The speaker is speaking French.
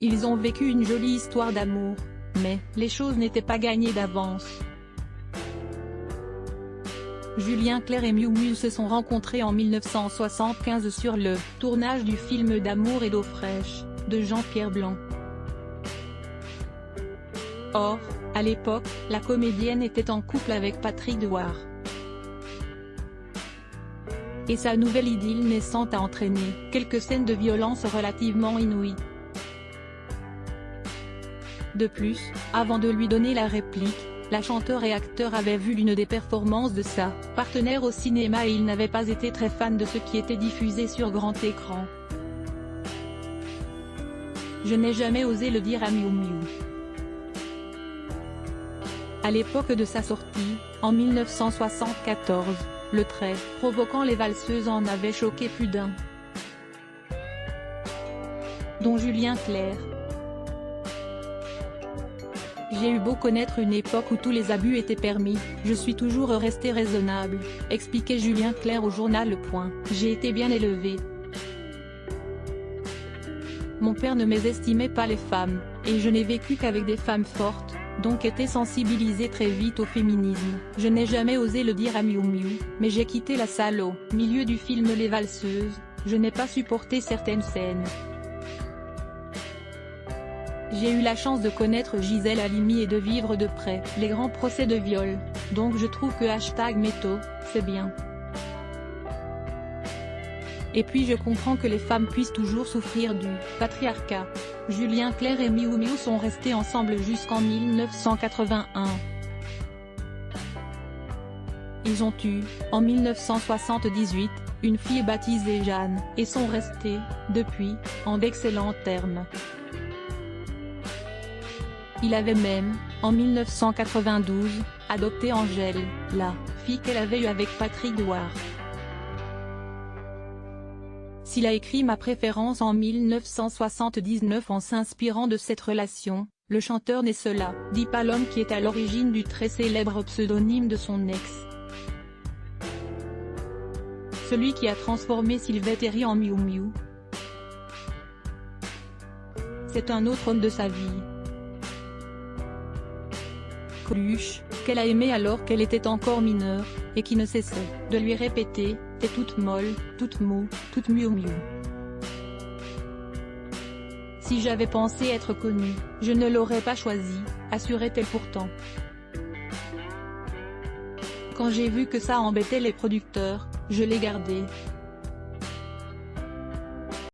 Ils ont vécu une jolie histoire d'amour, mais les choses n'étaient pas gagnées d'avance. Julien Clerc et Miou Miou se sont rencontrés en 1975 sur le tournage du film D'amour et d'eau fraîche, de Jean-Pierre Blanc. Or, à l'époque, la comédienne était en couple avec Patrick Douar. Et sa nouvelle idylle naissante a entraîné quelques scènes de violence relativement inouïes. De plus, avant de lui donner la réplique, la chanteuse et acteur avait vu l'une des performances de sa partenaire au cinéma et il n'avait pas été très fan de ce qui était diffusé sur grand écran. Je n'ai jamais osé le dire à Miou Miou. À l'époque de sa sortie, en 1974, le trait provoquant les valseuses en avait choqué plus d'un, dont Julien Clerc. J'ai eu beau connaître une époque où tous les abus étaient permis, je suis toujours resté raisonnable, expliquait Julien Clerc au journal Le Point. J'ai été bien élevé. Mon père ne mésestimait pas les femmes, et je n'ai vécu qu'avec des femmes fortes, donc été sensibilisé très vite au féminisme. Je n'ai jamais osé le dire à Miou Miou, mais j'ai quitté la salle au milieu du film Les Valseuses, je n'ai pas supporté certaines scènes. J'ai eu la chance de connaître Gisèle Halimi et de vivre de près les grands procès de viol, donc je trouve que #métaux, c'est bien. Et puis je comprends que les femmes puissent toujours souffrir du patriarcat. Julien Clerc et Miou Miou sont restés ensemble jusqu'en 1981. Ils ont eu, en 1978, une fille baptisée Jeanne, et sont restés, depuis, en d'excellents termes. Il avait même, en 1992, adopté Angèle, la fille qu'elle avait eue avec Patrick Douar. S'il a écrit Ma préférence en 1979 en s'inspirant de cette relation, le chanteur n'est cela, dit pas l'homme qui est à l'origine du très célèbre pseudonyme de son ex. Celui qui a transformé Sylvette Herry en Miou Miou. C'est un autre homme de sa vie. Coluche, qu'elle a aimé alors qu'elle était encore mineure, et qui ne cessait de lui répéter « T'es toute molle, toute mou, toute Miou Miou ». Si j'avais pensé être connue, je ne l'aurais pas choisi, assurait-elle pourtant. Quand j'ai vu que ça embêtait les producteurs, je l'ai gardé.